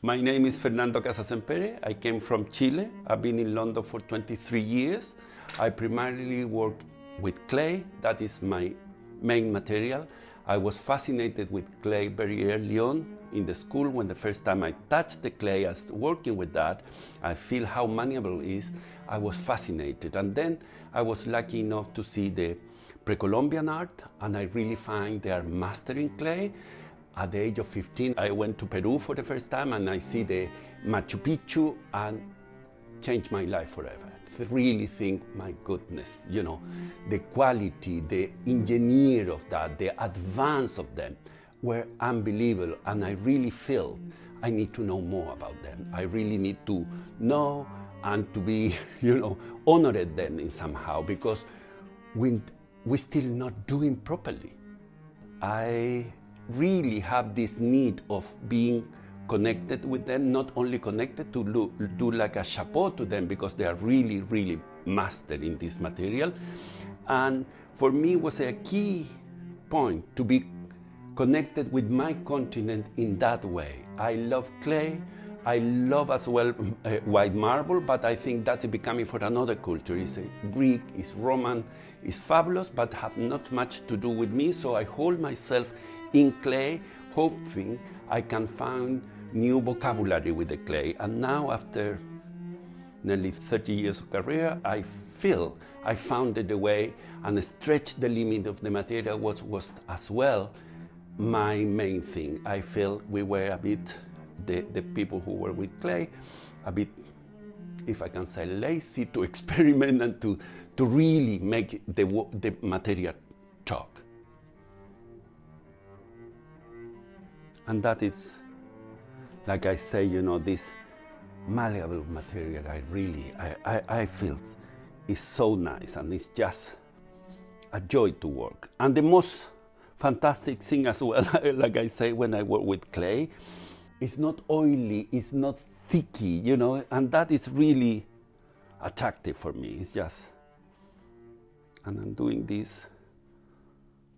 My name is Fernando Casasempere. I came from Chile. I've been in London for 23 years. I primarily work with clay. That is my main material. I was fascinated with clay very early on in the school. When the first time I touched the clay, as working with that, I feel how malleable it is. I was fascinated. And then I was lucky enough to see the pre-Columbian art, and I really find they are mastering clay. At the age of 15, I went to Peru for the first time, and I see the Machu Picchu and changed my life forever. I really think, my goodness, you know, the quality, the engineer of that, the advance of them were unbelievable, and I really feel I need to know more about them. I really need to know and to be, you know, honored them in somehow, because we're still not doing properly. I really have this need of being connected with them, not only connected to do like a chapeau to them, because they are really, really mastered in this material. And for me, it was a key point to be connected with my continent in that way. I love clay. I love as well white marble, but I think that's becoming for another culture. It's Greek, it's Roman, it's fabulous, but have not much to do with me. So I hold myself in clay, hoping I can find new vocabulary with the clay. And now, after nearly 30 years of career, I feel I found the way and stretched the limit of the material was as well my main thing. I feel we were a bit, the people who were with clay, a bit, if I can say, lazy to experiment and to really make the material talk. And that is, like I say, you know, this malleable material, I feel is so nice, and it's just a joy to work. And the most fantastic thing as well, like I say, when I work with clay, it's not oily, it's not sticky, you know, and that is really attractive for me. It's just, and I'm doing these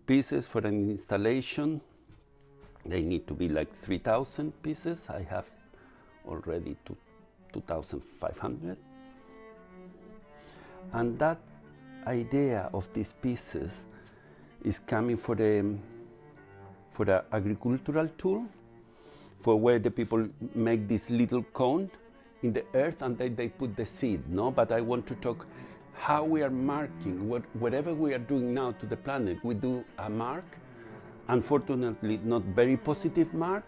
pieces for an installation. They need to be like 3,000 pieces. I have already 2,500. And that idea of these pieces is coming for the agricultural tool, for where the people make this little cone in the earth and they put the seed, no? But I want to talk how we are marking, whatever we are doing now to the planet, we do a mark, unfortunately not very positive mark.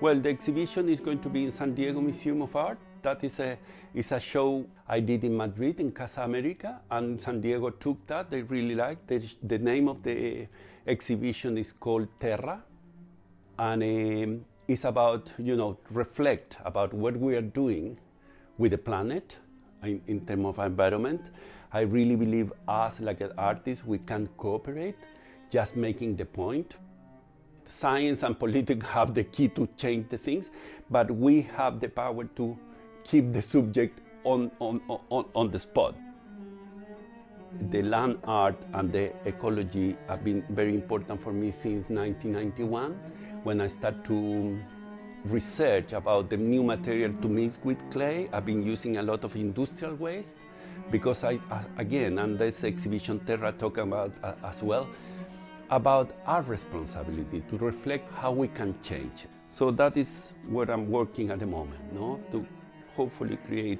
Well, the exhibition is going to be in San Diego Museum of Art. That is a show I did in Madrid, in Casa America, and San Diego took that. They really liked it. The name of the exhibition is called Terra, and it's about, you know, reflect about what we are doing with the planet in terms of environment. I really believe us, like an artist, we can cooperate, just making the point. Science and politics have the key to change the things, but we have the power to keep the subject on the spot. The land art and the ecology have been very important for me since 1991, when I started to research about the new material to mix with clay. I've been using a lot of industrial waste, because again, and this exhibition Terra talk about as well, about our responsibility to reflect how we can change. So that is what I'm working at the moment, no? To hopefully create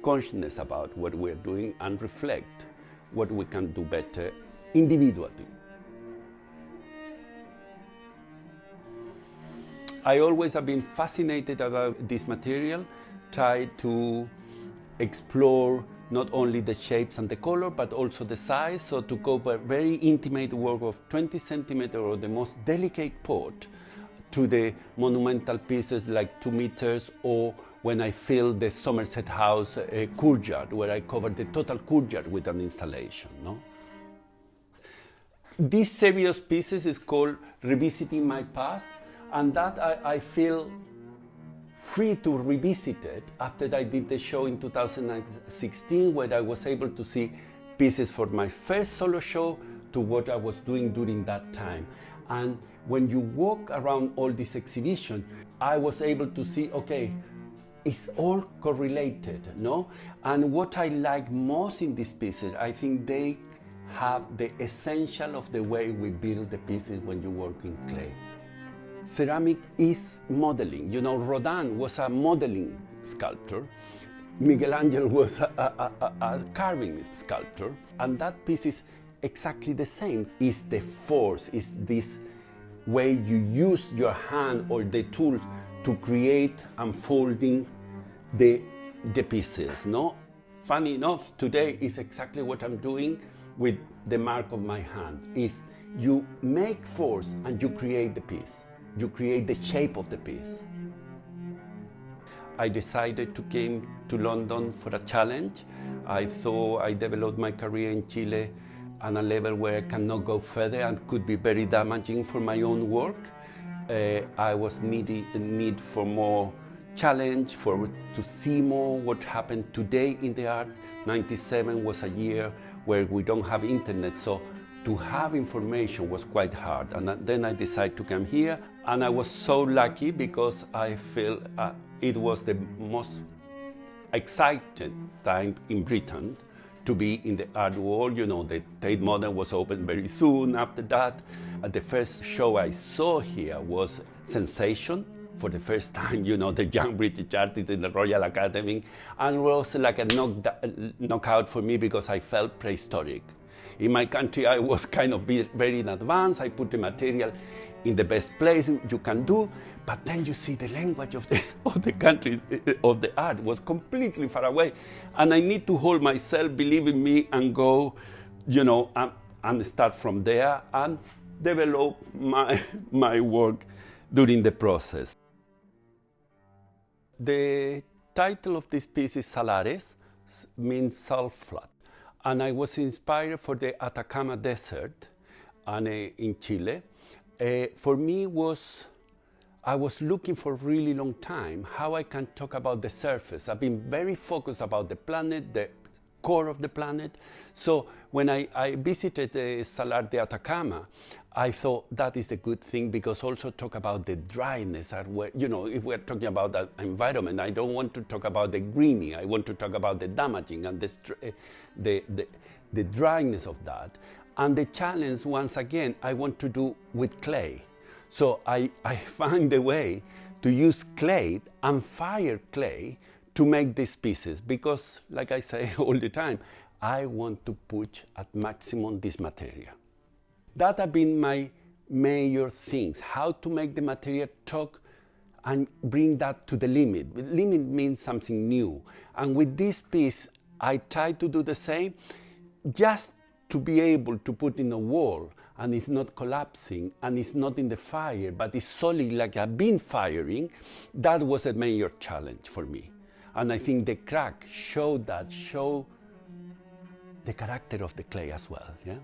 consciousness about what we're doing and reflect what we can do better individually. I always have been fascinated about this material, try to explore not only the shapes and the color, but also the size, so to cover very intimate work of 20 centimeters or the most delicate pot, to the monumental pieces like 2 meters, or when I filled the Somerset House courtyard, where I covered the total courtyard with an installation, no? This serious pieces is called Revisiting My Past, and that I feel free to revisit it after I did the show in 2016, where I was able to see pieces for my first solo show to what I was doing during that time. And when you walk around all this exhibition, I was able to see, okay, it's all correlated, no? And what I like most in these pieces, I think they have the essential of the way we build the pieces when you work in clay. Ceramic is modeling. You know, Rodin was a modeling sculptor. Michelangelo was a carving sculptor. And that piece is exactly the same. It's the force, it's this way you use your hand or the tools to create unfolding the pieces, no? Funny enough, today is exactly what I'm doing with the mark of my hand. Is you make force and you create the piece. You create the shape of the piece. I decided to come to London for a challenge. I thought I developed my career in Chile on a level where I cannot go further and could be very damaging for my own work. I was in need for more challenge, to see more what happened today in the art. 97 was a year where we don't have internet, so to have information was quite hard. And then I decided to come here, and I was so lucky because I feel it was the most exciting time in Britain to be in the art world. You know, the Tate Modern was opened very soon after that. The first show I saw here was Sensation, for the first time, you know, the young British artist in the Royal Academy, and it was like a knockout for me because I felt prehistoric. In my country, I was kind of very in advance. I put the material in the best place you can do, but then you see the language of the countries, of the art was completely far away. And I need to hold myself, believe in me, and go, you know, and start from there and develop my work during the process. The title of this piece is Salares, means salt flat. And I was inspired for the Atacama Desert in Chile. For me, I was looking for a really long time how I can talk about the surface. I've been very focused about the planet, the core of the planet. So when I visited the Salar de Atacama, I thought that is the good thing, because also talk about the dryness. You know, if we're talking about the environment, I don't want to talk about the greening. I want to talk about the damaging and the dryness of that. And the challenge, once again, I want to do with clay. So I find a way to use clay and fire clay to make these pieces, because, like I say all the time, I want to push at maximum this material. That have been my major things, how to make the material talk and bring that to the limit. The limit means something new. And with this piece, I try to do the same, just to be able to put in a wall, and it's not collapsing, and it's not in the fire, but it's solid like I've been firing. That was a major challenge for me. And I think the crack showed the character of the clay as well, yeah?